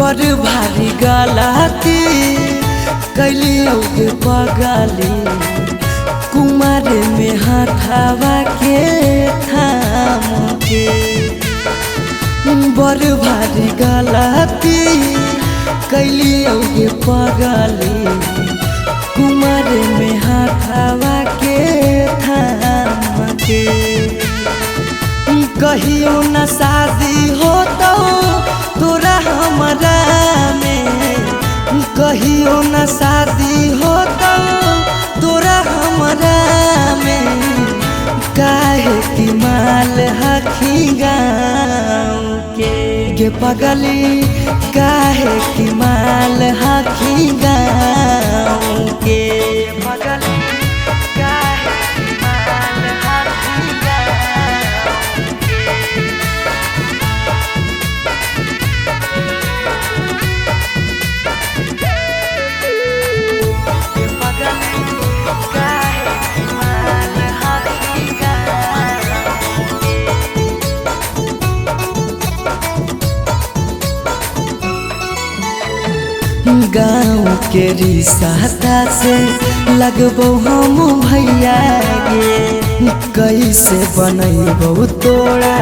बड़ भारी गलती कैलियो के पगली कुमार में हाथावा के थाम के बड़ भारी गलती कैलियो के पगली कुमार में हाथावा के थाम के कहियो न शादी हो तो तोरा हमरा में कहियो न शादी हो तो तोरा हमरा में काहे की माल हखी गाँव के पगली काहे की माल हखी गाँव के पगली काहे की माल हखी गाँव के पगली काहे की माल हखी गाँव के रिश्ता से लगबो हम भैया गे कैसे बनैबो तोरा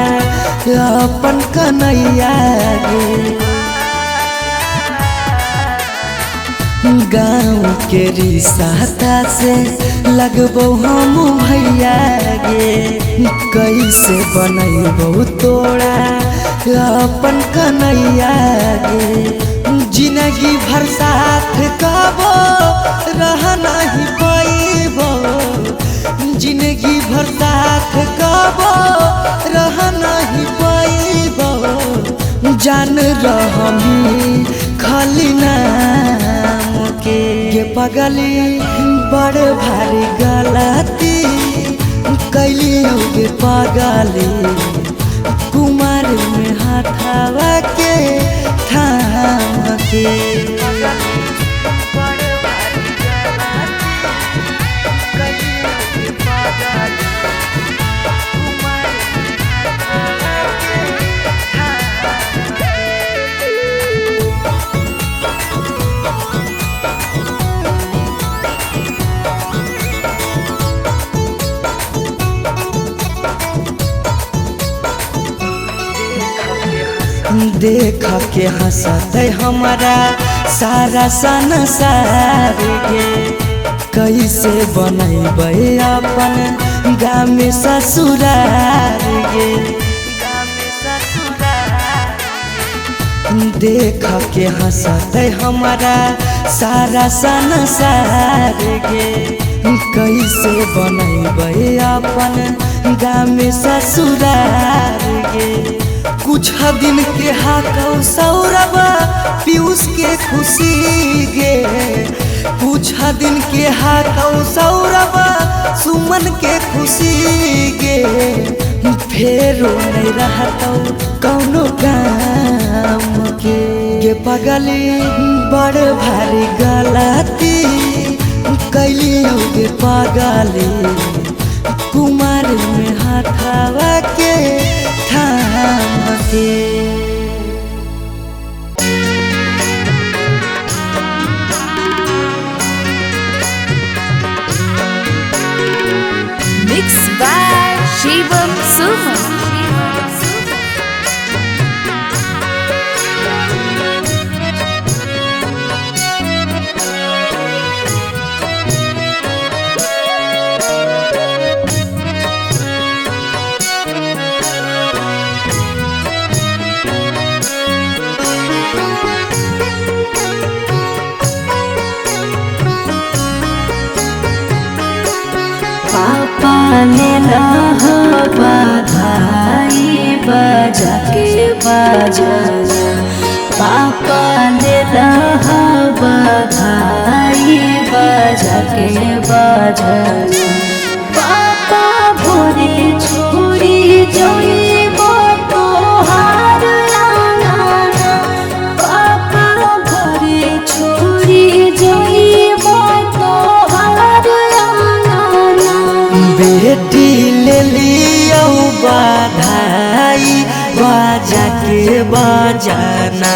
अपन कन्हैया गे गाँव के रिश्ता से लगबो हम भैया गे कैसे बनैबो तोरा अपन कन्हैया गे जिंदगी भर साथ कबो रह नहीं पाइबो जिंदगी भर साथ कबो रह नहीं पाइबो जान रहमी खाली नाम के पगली बड़ भारी गलती कैलियो के पगली कुमार में हाथावा के थाम के बड़ भारी गलती कैलियो के पगली कुमार में हाथावा के थाम के देख के हंसते हमारा सारा संसार गे कैसे बनैबे अपन गाँव में ससुरार गे देख के हंसते हमारा सारा संसार गे कैसे बनैबे अपन गाँव में ससुरार गे कुछ दिन के हाकौ सौरभ पीयूष के खुशी गे कुछ दिन के हाकौ सौरभ सुमन के खुशी गे फेरो नहीं रहतौ कौनो काम के पगली बड़ भारी गलती कैलियो के पगली कुमार में हाथावा के थाम के Mixed by Shivam Suman. बधाई बजा के बजाना पापा ने बधाई बजा के बजाना पापा भोरे छोड़ी जाइबो तोहार आंगना पापा भोरे छोड़ी जाइबो तोहार आंगना बेटी ले लियो बधाई बजा के बजाना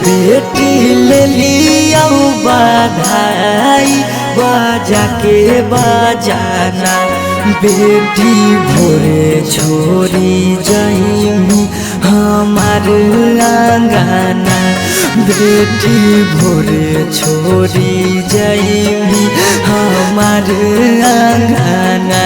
बेटी ले लिया बधाई बजा के बजाना बेटी भोरे छोड़ी जाइमी हमार आंगना बेटी भोरे छोड़ी जाइमी हमार आंगना।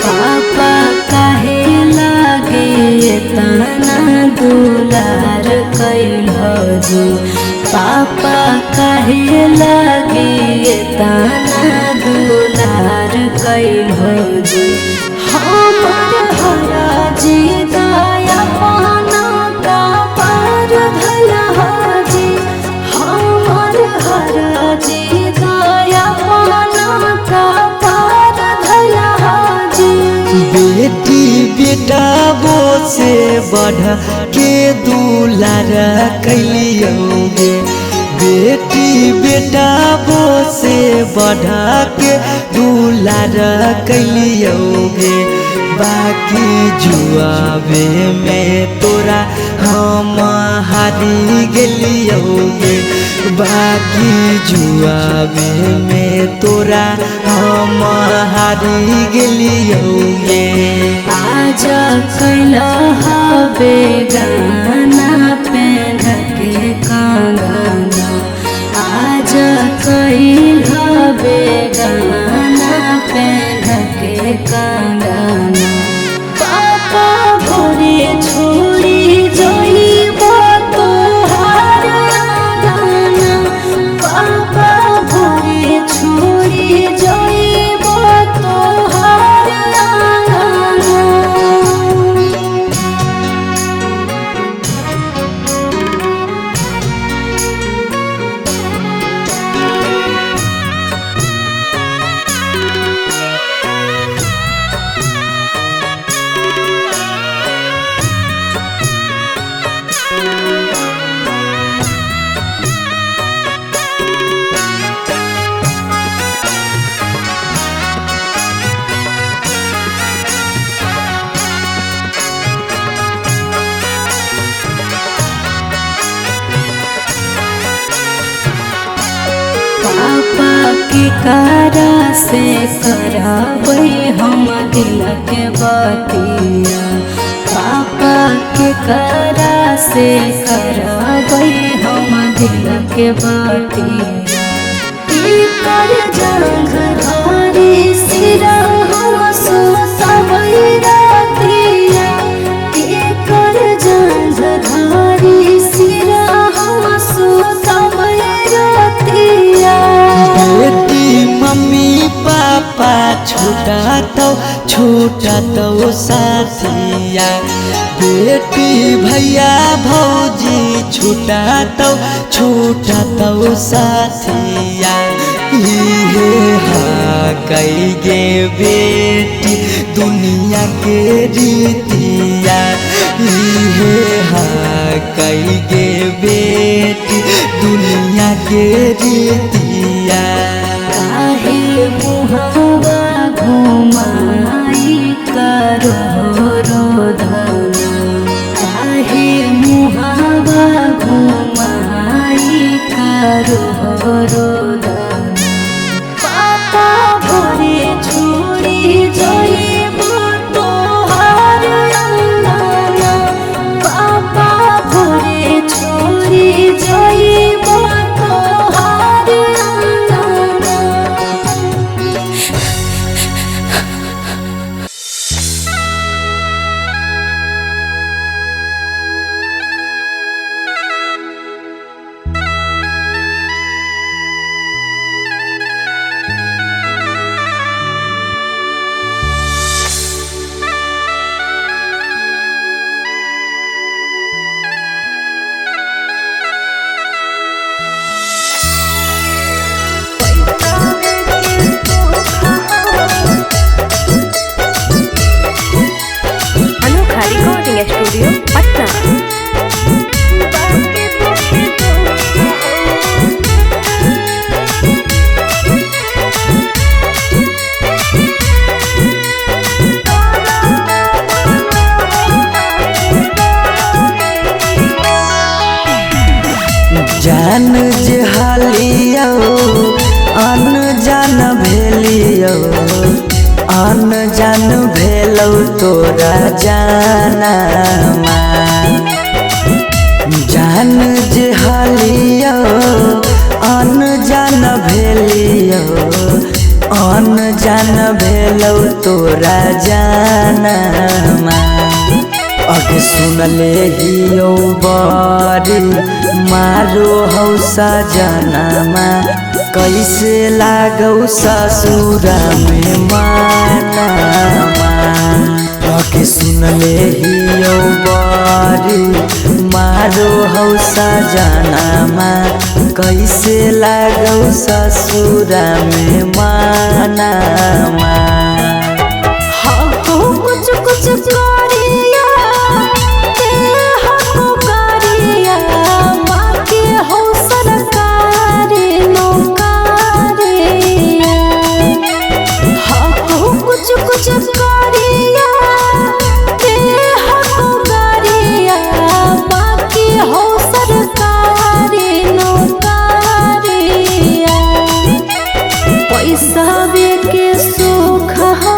पापा काहे लागे तना दुलार कैलहो जी पापा काहे लागे तना दुलार कैलहो जी हमर हरा जी दया पाना का पार धला जी हमर हरा जी दया पाना का पार धला बेटी बेटा वो से बढ़ के दुलार कैलियोगे बेटी बेटा वो से बढ़ के दुलार कैलियोगे बाकी जुआवे में तोरा हम हारी गेलियोगे बाकी जुआवे में तोरा हम हारी गेलियोगे। आज कैला हवे गाना पेन के कंगना आज कैल हवे गाना पेन के कंगना पापा भोरे छोड़ी जइबो तोहार गाना पापा भोरे छोड़ी जइबो तोहार गाना। पापा के कारा से कराबै हम दिल के बतिया पापा के कारा से कराबै हम दिल के बतिया कर जंग धारी सिरा हम सुतबै रातिया कर जंग धारी सिरा हम सुतबै रातिया। बेटी मम्मी पापा छूटा तो साथिया बेटी भैया भौजी छूटा तो साथिया इहे हाँ कई गे बेटी दुनिया के रीतिया इहे हाँ कई गे बेटी दुनिया के रीतिया। काहे मुहावा घुमाई करो रोदना काहे मुहावा घुमाई करो रोदना पापा भोरे छोड़ी जइबो तोहार अंगना पापा भोरे छोड़ी जइबो तोहार अंगना। जे हालियो अन जान भेलियो अन जान भेलौ तोरा जानमा जान जे हालियो अन जान भेलियो अन जान भेलौ तोरा जानमा अगे सुनले हियो बड़ी मारो हौ सजनमा कैसे लागौ ससुरा में मानमा अगे सुनले हियो बड़ी मारो हौ सजनमा कैसे लागौ ससुरा में मानमा कुछ कुछ करिया ते हको करिया बाकी हो सरकारी नौकरिया हको कुछ कुछ करिया ते हको करिया बाकी हो सरकारी नौकरिया पैसा के सुख हो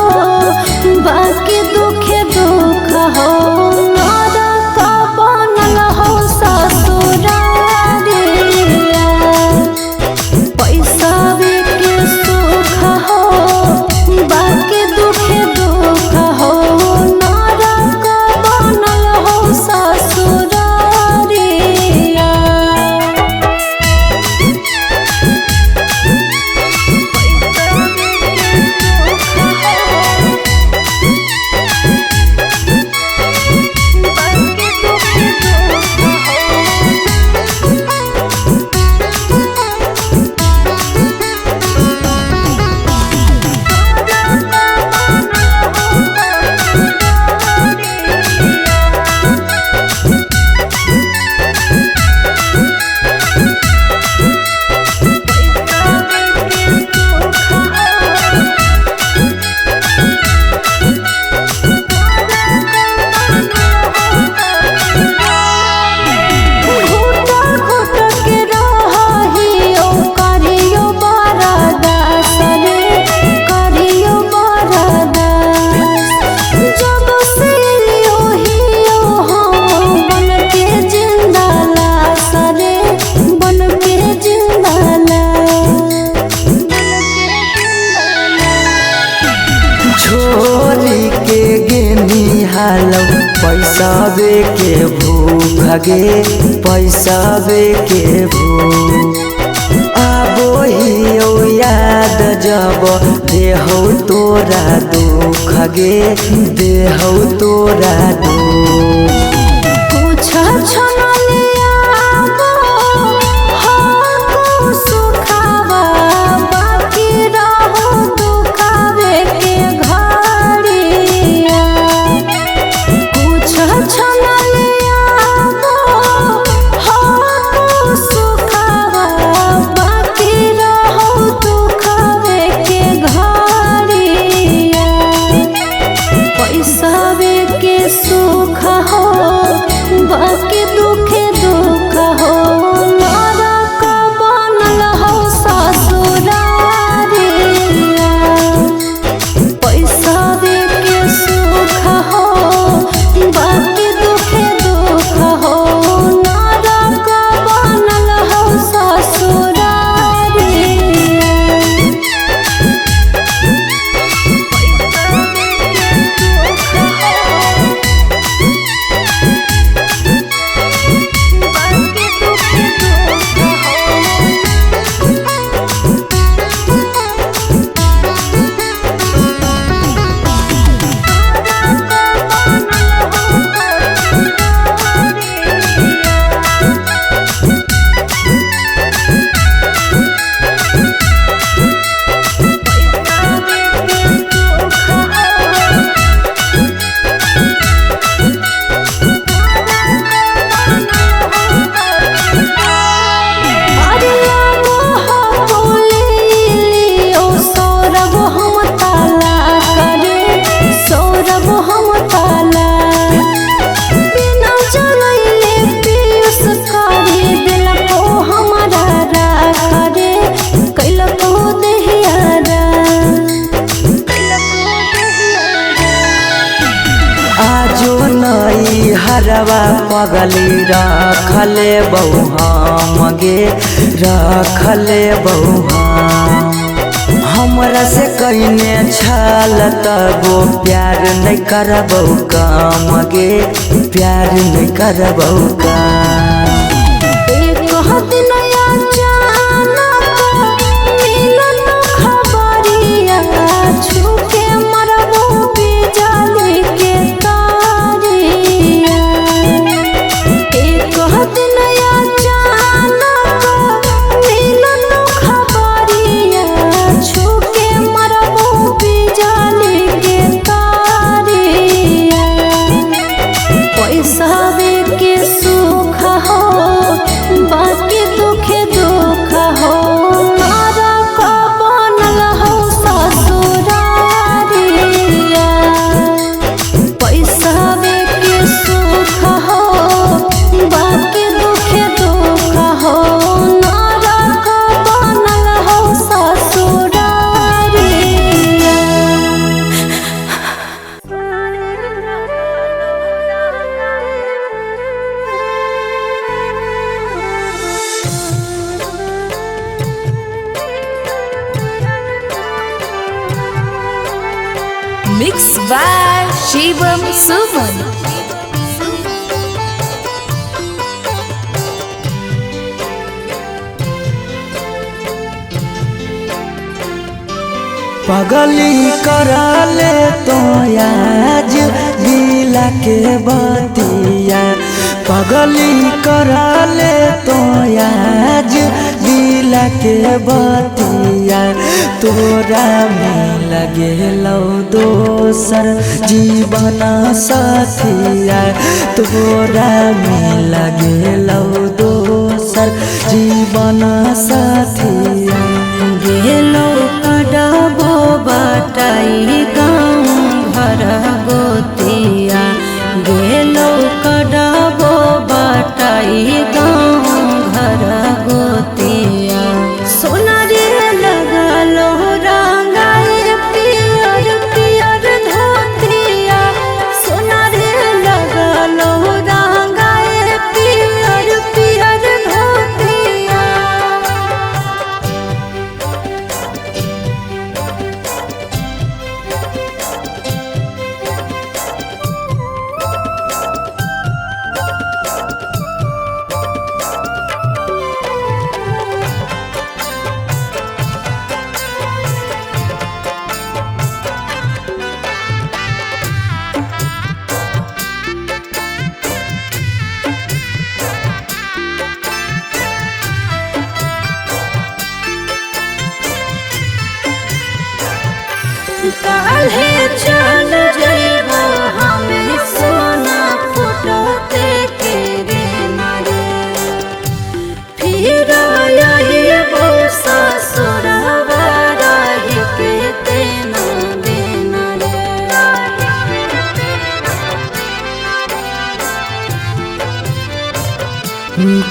बाकी दुखे दुख हो नरक बनल हो ससुरारिया पैसा के सुख हो बाकी दुखे दुख हो नरक बनल हो ससुरारिया छोरी के गेनी हालौ पैसा के भूख गे पैसा के भूख आबो हियो याद जब देहौ तोरा दुख गे देहौ तोरा दुख कुछ छनलिया हको सुखावा बाकी रहो दुखावे के घड़िया कुछ छनलिया हको सुखावा बाकी रहो दुखावे के घड़िया पैसा के सुख हो बाकी दुख घरवा पगली रखले बहु हम गे रखले बहु हमरा से कहीने छल तबो प्यार नहीं करबौ काम गे प्यार नहीं करबौ काम Mixed by Shivam Suman. पगली कराले तो आज दिला के बतिया पगली कराले तो आज दिला के बतिया तोरा में लगे लो दोसर जीवन साथिया तोरा में लगे लो दोसर जीवन साथिया गेलो कड़बो बटाई गाँव घर गोतिया गेलो कड़बो बटाई गाँव घर गोतिया सोना रे लगलो रंगाए पियर पियर धोतिया सोना रे लगलो रंगाए पियर पियर धोतिया काल्हे चल जइबो हमें सोना फोटो देखे रे मारे फिर आइबो ससुरवा रही के तेना देना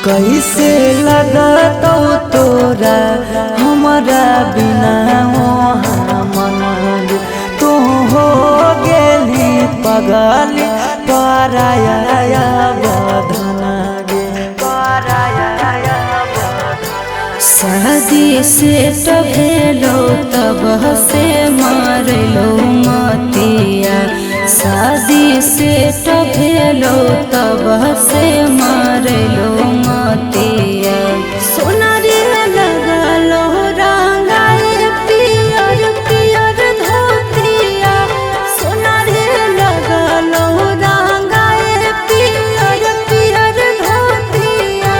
कैसे लगतौ तोरा हमारा बिना मन तू हो गेली पगली पराया बधना गे पराया शादी से तो भेलो तब से मारलो मतिया शादी से तो भेलो तब से मारलो मतिया सोना रे लगलो रंगाए पियर पियर धोतिया सोना रे लगलो रंगाए पियर पियर धोतिया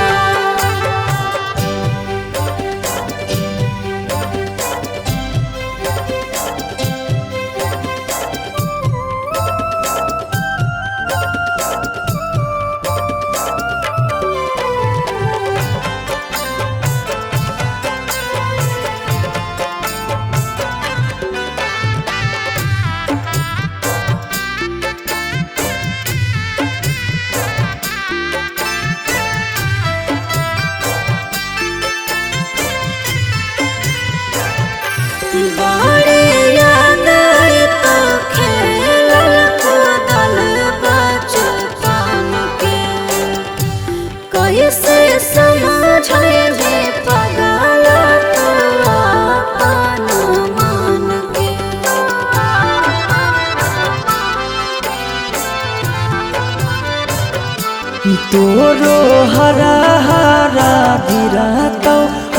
हरा हरा गिरा तो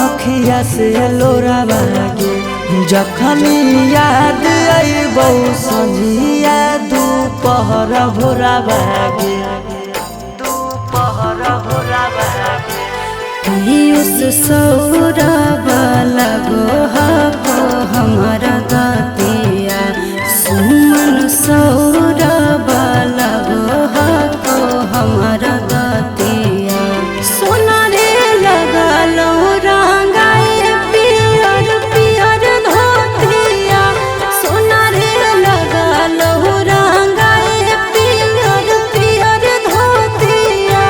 अखिया से लोरा बागे जखन याद आइबौ संझिया दुपहर भोरा बागे पीयूष सौरभ लगो हको हमारा गतिया सुमन सौरभ लगो हको हमारा गतिया सोना रे लगा लो रंगाए पियर पियर धोतिया सोना रे लगा लो रंगाए पियर पियर धोतिया।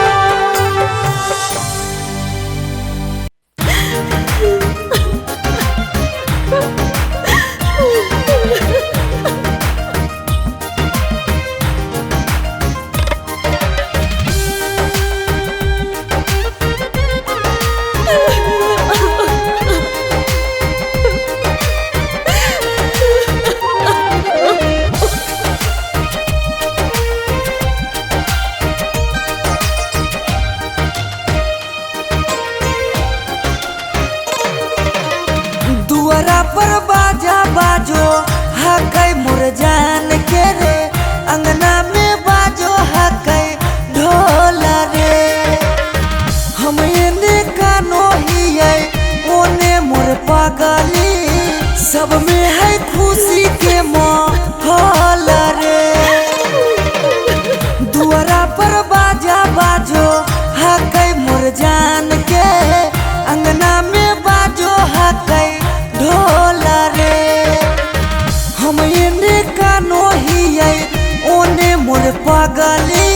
दुआरा पर बाजा बाजो हकै मोर जान के रे अंगना में बाजो हकै ढोल रे हम एने कानो हियै ओने मोर पागली सब में है खुशी के माहौल रे दुआरा पर बाजा बाजो हकै मोर जान के अंगना में बाजो हकै ढोल रे हम एने कानो हियै ओने मोर पागली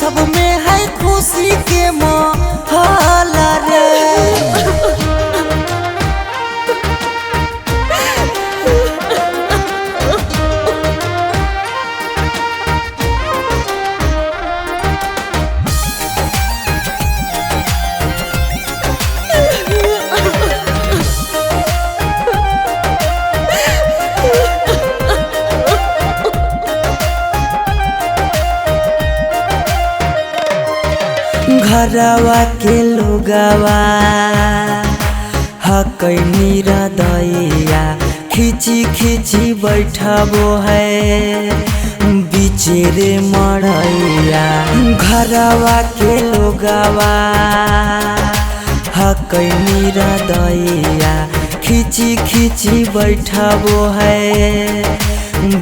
सब में है खुशी के माहौल रे। घरवा के लोगवा हकै निरदैया खिची खिची बैठबो है बीचे रे मड़ैया घरवा के लोगवा हकै निरदैया खिची खिची बैठबो है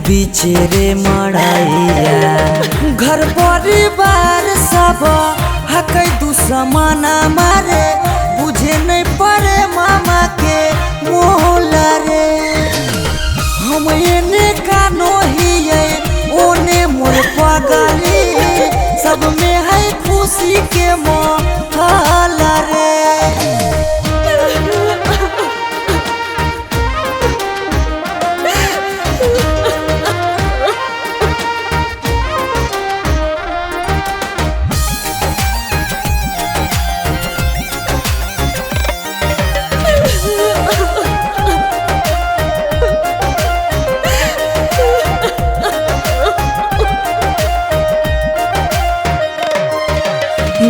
बीचे रे मड़ैया घर परिवार सब हकै दुश्मना मारे बुझे नहीं पड़े मामा के मोहल रे हम एने कानो हियै ओने मोर पागली सब में है खुशी के माहौल रे।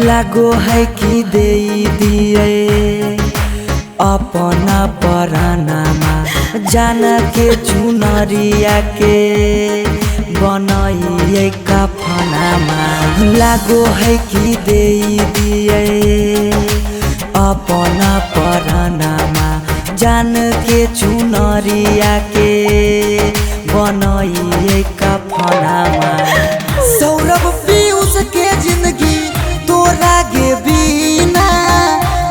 लागो है कि दे दिए अपना परानामा जान के चुनरिया के बनाइए कफनामा लागो है कि दे दिए अपना परानामा जान के चुनरिया के बनाइए कफनामा सौरभ पीयूष के जिंदगी तोरा गे बिना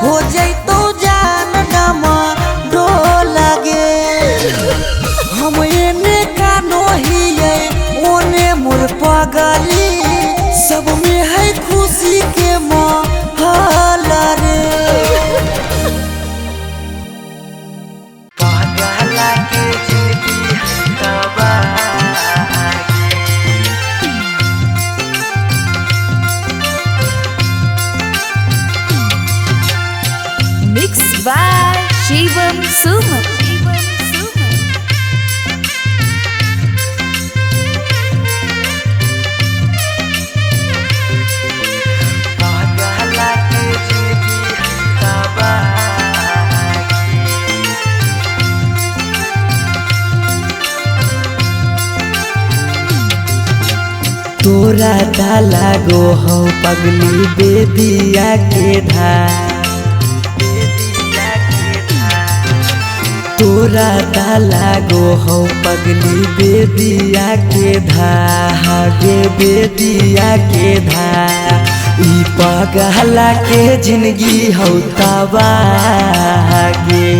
हो जैतो जान डमा डोल गे हम एने कानो हियै ओने मोर पागली सब में है खुशी के माहौल रे पागला के जिंदगी तबाह Mixed by Shivam Suman. पागला तोरा ता लागो हो पगली बेदिया के धार, तोरा ता लागो हो पगली बेदिया के धागे बेदिया के धार। ई पगला के जिंदगी हो तबागे,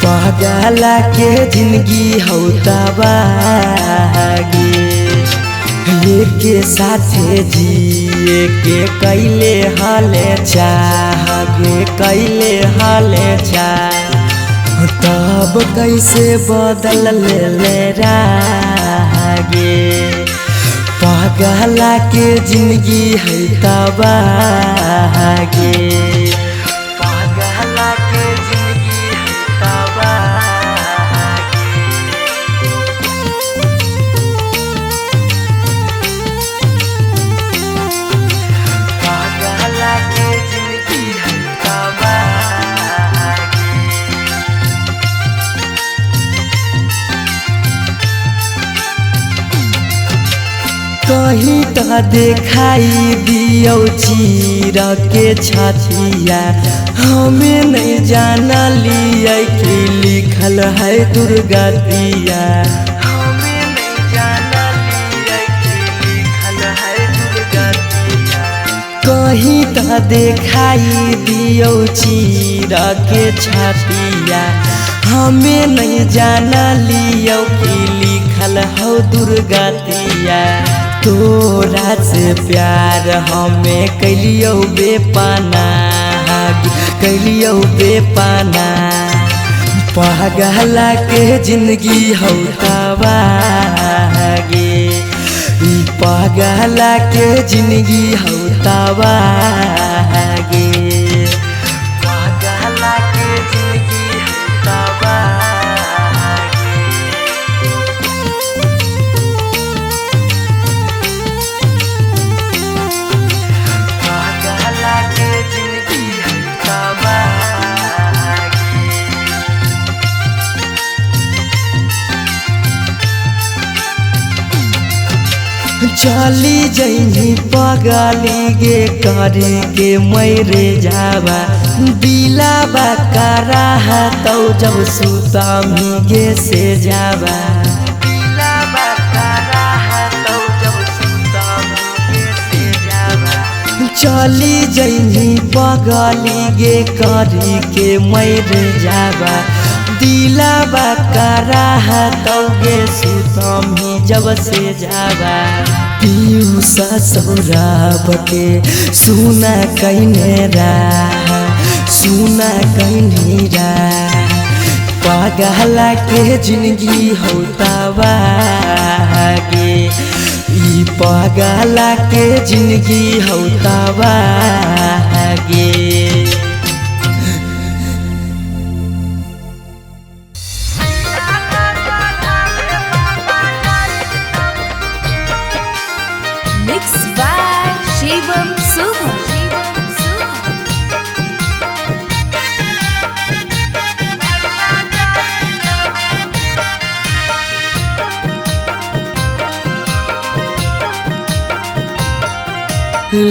पगला के जिंदगी हो तबागे। के साथे जिए के कैले हाले चाहगे कैले हाले चाह, तब कैसे बदल ले रागे। पगला के जिंदगी है तबागे, पगला के जिंदगी है तबागे। पगला के जिंदगी है तबागे। कहीं तो देखाई दियो चीर के छतिया, हमें नहीं जाना लिया कि लिखल है दुर्गतिया, हमें नहीं जाना लिया कि लिखल है दुर्गतिया। कहीं तो देखाई दियो चीर के छतिया, हमें नहीं जाना लियो कि लिखल हो दुर्गतिया। तोरा से प्यार हमें कैलियो बेपाना, कैलियो बेपाना। पगला के जिंदगी हो तबागे, ई पगला के जिंदगी हो तबागे, पगला के जिंदगी हो तबागे। चली जैनी पगली गे करे के मैरे जावा, दिलाबा कराहा तो जब सुतामी गे से जावा, दिलाबा कराहा तो जब सुतामी गे से जावा। चली जैनी पगली गे करे के मैरे जावा, दिलाबा कराहा तो गे सुतामी जब से जावा। पीयू ससुराब के सुना कैने रा, सुना कैनी रा। पगला के जिंदगी हो तबागे, ई पगला के जिंदगी हो तबागे। Mixed by Shivam Suman.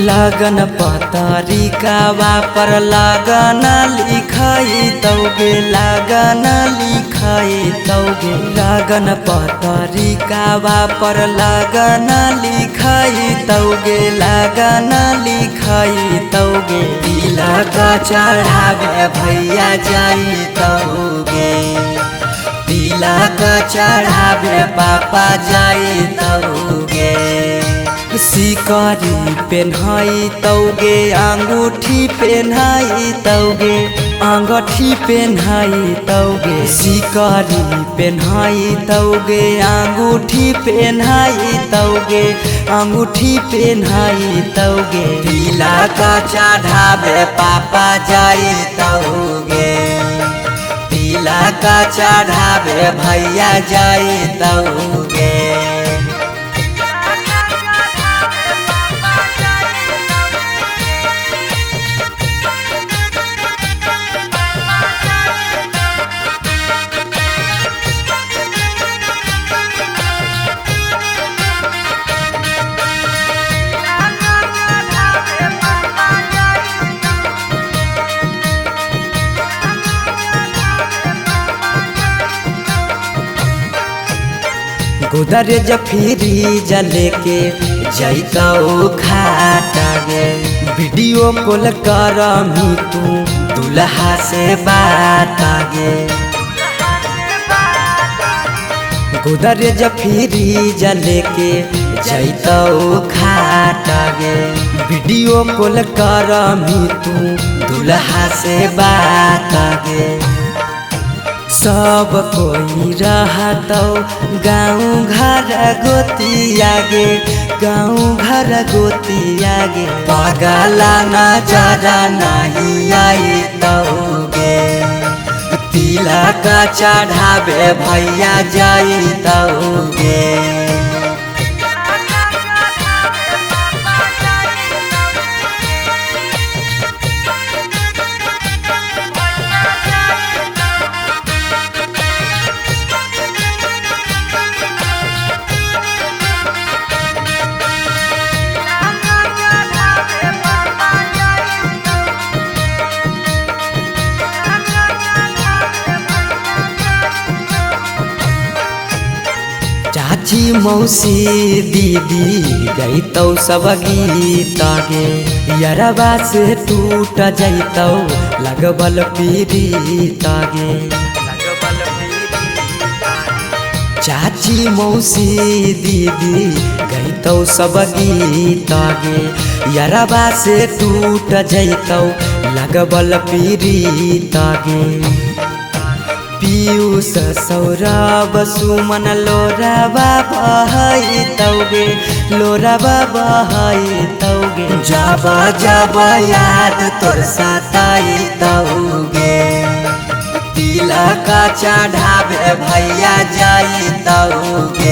लगन पतरिकावा पर लगन लिखाई तौगे, लगन लिखाई तौगे। लगन पतरिकावा पर लगन लिखाई तौगे, लगन लिखाई तौगे। तिलक चढ़ावे भैया जाई तौगे, तिलक चढ़ावे पापा जाई तौगे। सिकरी पेन्हाई तौगे, अंगूठी पेन्हाई तौगे, अंगूठी पेन्हाई तौगे। सिकरी पेन्हाई तौगे, अंगूठी पेन्हाई तौगे, अंगूठी पेन्हाई तौगे। तिलक चढ़ावे पापा जाई तौगे, तिलक चढ़ावे भैया जाई तौगे। गोदरेज फ्रिज लेके जैतौ खाटा गे वीडियो कॉल करमी तू दुल्हा से बात गे गोदरेज फ्रिज लेके जैतौ खाटा गे वीडियो कॉल करमी तू दुल्हा से बात गे सब कोई रहतौ गाँव घर गोतिया गे गाँव घर गोतिया गे पगला नजर नहीं आइतौगे तिलक चढ़ावे भैया जैतौगे चाची मौसी दीदी गैतौ सब गीत गे यरबा से टूट जैतौ लगबल पीड़ित गे चाची मौसी दीदी गैतौ सब गीत गे यरबा से टूट जैतौ लगबल पीड़ित गे पीयूष सौरभ सुमन लोराबा बहैतौगे लोराबा बहैतौगे जब जब याद तोर सताइतौगे तिलक चढ़ावे भैया जैतौगे।